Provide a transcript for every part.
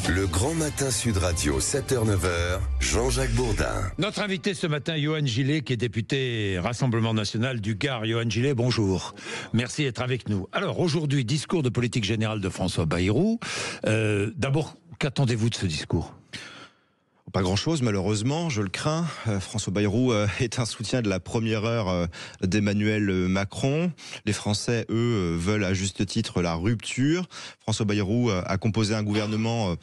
Le Grand Matin Sud Radio, 7h-9h, Jean-Jacques Bourdin. Notre invité ce matin, Yohann Gillet, qui est député Rassemblement National du Gard. Yohann Gillet, bonjour. Merci d'être avec nous. Alors aujourd'hui, discours de politique générale de François Bayrou. D'abord, qu'attendez-vous de ce discours ? Pas grand-chose, malheureusement, je le crains. François Bayrou est un soutien de la première heure d'Emmanuel Macron. Les Français, eux, veulent à juste titre la rupture. François Bayrou a composé un gouvernement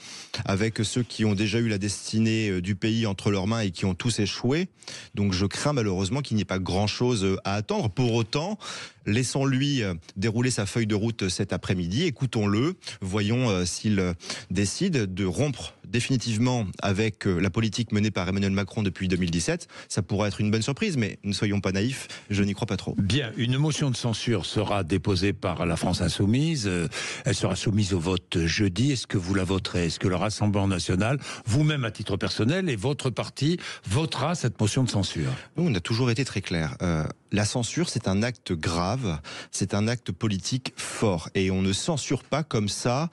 avec ceux qui ont déjà eu la destinée du pays entre leurs mains et qui ont tous échoué. Donc je crains malheureusement qu'il n'y ait pas grand-chose à attendre. Pour autant, laissons-lui dérouler sa feuille de route cet après-midi. Écoutons-le. Voyons s'il décide de rompre définitivement avec la politique menée par Emmanuel Macron depuis 2017. Ça pourrait être une bonne surprise, mais ne soyons pas naïfs, je n'y crois pas trop. Bien, une motion de censure sera déposée par la France Insoumise. Elle sera soumise au vote jeudi. Est-ce que vous la voterez ? Est-ce que le Rassemblement National, vous-même à titre personnel, et votre parti votera cette motion de censure ? Nous, on a toujours été très clairs. La censure, c'est un acte grave, c'est un acte politique fort. Et on ne censure pas comme ça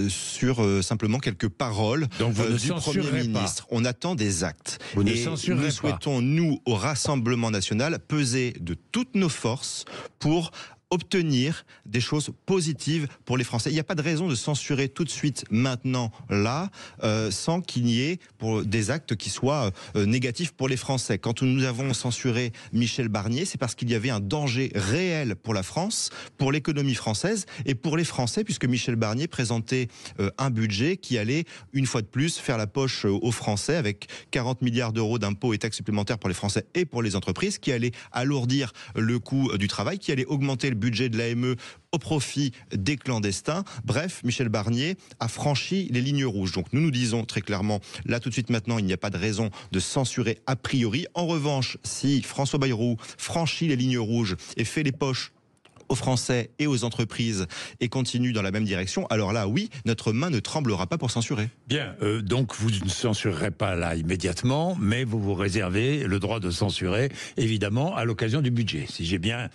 sur simplement quelques paroles du Premier ministre. On attend des actes. Vous ne censurez pas. Nous souhaitons, nous, au Rassemblement National, peser de toutes nos forces pour obtenir des choses positives pour les Français. Il n'y a pas de raison de censurer tout de suite, maintenant, là, sans qu'il n'y ait des actes qui soient négatifs pour les Français. Quand nous avons censuré Michel Barnier, c'est parce qu'il y avait un danger réel pour la France, pour l'économie française et pour les Français, puisque Michel Barnier présentait un budget qui allait, une fois de plus, faire la poche aux Français, avec 40 milliards d'euros d'impôts et taxes supplémentaires pour les Français et pour les entreprises, qui allait alourdir le coût du travail, qui allait augmenter le budget de l'AME au profit des clandestins. Bref, Michel Barnier a franchi les lignes rouges. Donc nous disons très clairement, là tout de suite maintenant, il n'y a pas de raison de censurer a priori. En revanche, si François Bayrou franchit les lignes rouges et fait les poches aux Français et aux entreprises et continue dans la même direction, alors là, oui, notre main ne tremblera pas pour censurer. Bien, donc vous ne censurerez pas là immédiatement, mais vous vous réservez le droit de censurer, évidemment, à l'occasion du budget. Si j'ai bien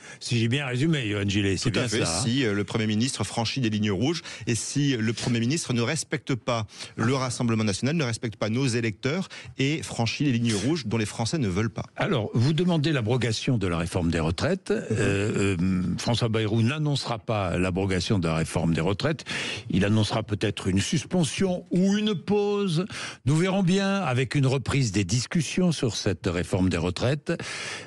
résumé, Yohann Gillet, c'est bien ça. Tout à fait, si le Premier ministre franchit des lignes rouges et si le Premier ministre ne respecte pas le Rassemblement National, ne respecte pas nos électeurs et franchit les lignes rouges dont les Français ne veulent pas. Alors, vous demandez l'abrogation de la réforme des retraites. François Bayrou n'annoncera pas l'abrogation de la réforme des retraites. Il annoncera peut-être une suspension ou une pause. Nous verrons bien, avec une reprise des discussions sur cette réforme des retraites.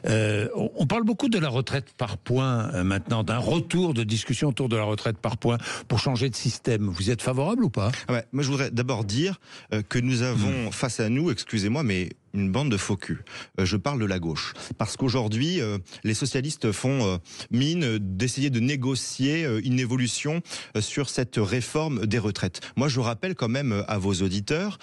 On parle beaucoup de la retraite par points maintenant, d'un retour de discussion autour de la retraite par points pour changer de système. Vous êtes favorable ou pas ? Ouais, moi je voudrais d'abord dire que nous avons face à nous, excusez-moi, mais une bande de faux culs. Je parle de la gauche. Parce qu'aujourd'hui, les socialistes font mine d'essayer de négocier une évolution sur cette réforme des retraites. Moi, je rappelle quand même à vos auditeurs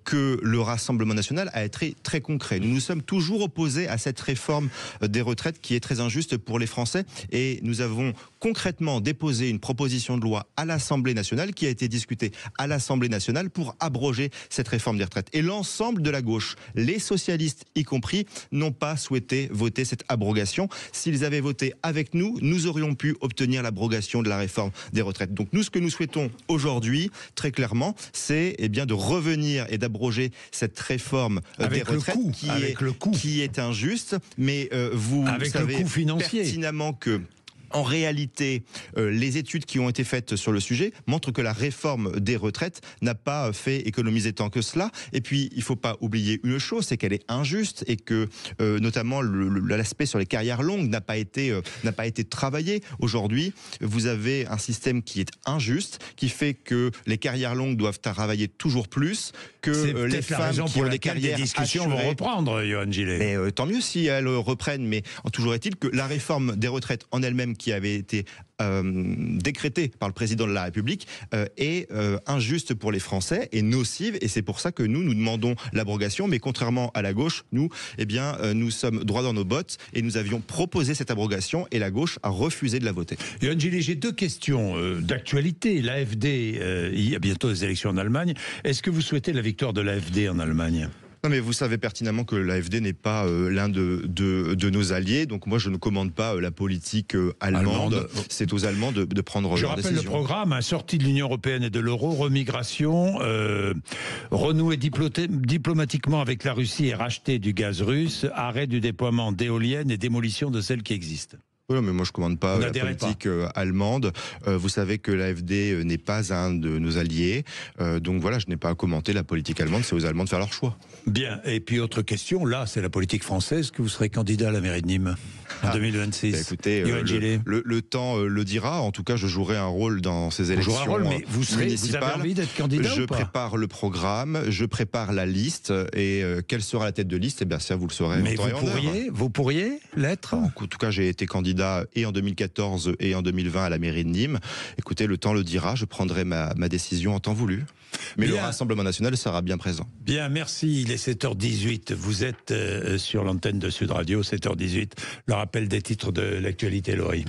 que le Rassemblement National a été très concret. Nous nous sommes toujours opposés à cette réforme des retraites qui est très injuste pour les Français. Et nous avons concrètement déposé une proposition de loi à l'Assemblée nationale qui a été discutée à l'Assemblée nationale pour abroger cette réforme des retraites. Et l'ensemble de la gauche, les socialistes y compris, n'ont pas souhaité voter cette abrogation. S'ils avaient voté avec nous, nous aurions pu obtenir l'abrogation de la réforme des retraites. Donc nous, ce que nous souhaitons aujourd'hui, très clairement, c'est bien de revenir et d'abroger cette réforme des retraites qui est injuste. Mais vous savez pertinemment que en réalité, les études qui ont été faites sur le sujet montrent que la réforme des retraites n'a pas fait économiser tant que cela. Et puis, il ne faut pas oublier une chose, c'est qu'elle est injuste et que, notamment, l'aspect sur les carrières longues n'a pas été travaillé. Aujourd'hui, vous avez un système qui est injuste, qui fait que les carrières longues doivent travailler toujours plus, que les femmes qui ont des carrières des discussions assurées, vont reprendre, Yohann Gillet. Mais tant mieux si elles reprennent. Mais toujours est-il que la réforme des retraites en elle-même, qui avait été décrétée par le président de la République, est injuste pour les Français et nocive. Et c'est pour ça que nous demandons l'abrogation. Mais contrairement à la gauche, nous sommes droit dans nos bottes et nous avions proposé cette abrogation et la gauche a refusé de la voter. Yohann Gillet, j'ai deux questions d'actualité. L'AfD, il y a bientôt des élections en Allemagne. Est-ce que vous souhaitez la victoire de l'AfD en Allemagne ? Non, mais vous savez pertinemment que l'AfD n'est pas l'un de nos alliés. Donc moi, je ne commande pas la politique allemande. C'est aux Allemands de prendre Je leurs rappelle décisions. le programme, sortie de l'Union européenne et de l'euro, remigration, renouer diplomatiquement avec la Russie et racheter du gaz russe, arrêt du déploiement d'éoliennes et démolition de celles qui existent. Oui, mais moi je commande pas la politique allemande. Vous savez que l'AfD n'est pas un de nos alliés. Donc voilà, je n'ai pas à commenter la politique allemande, c'est aux Allemands de faire leur choix. Bien, et puis autre question, là c'est la politique française, que vous serez candidat à la mairie de Nîmes en 2026. Bah écoutez, le temps le dira. En tout cas, je jouerai un rôle dans ces élections municipales. Mais vous avez envie d'être candidat Je ou pas? prépare le programme, je prépare la liste, et quelle sera la tête de liste? Eh bien ça, vous le saurez. Mais vous pourriez l'être? En tout cas, j'ai été candidat et en 2014 et en 2020 à la mairie de Nîmes. Écoutez, le temps le dira, je prendrai ma décision en temps voulu. Mais bien, le Rassemblement national sera bien présent. Bien, merci. Il est 7h18. Vous êtes sur l'antenne de Sud Radio, 7h18. Le rappel des titres de l'actualité, Laurie.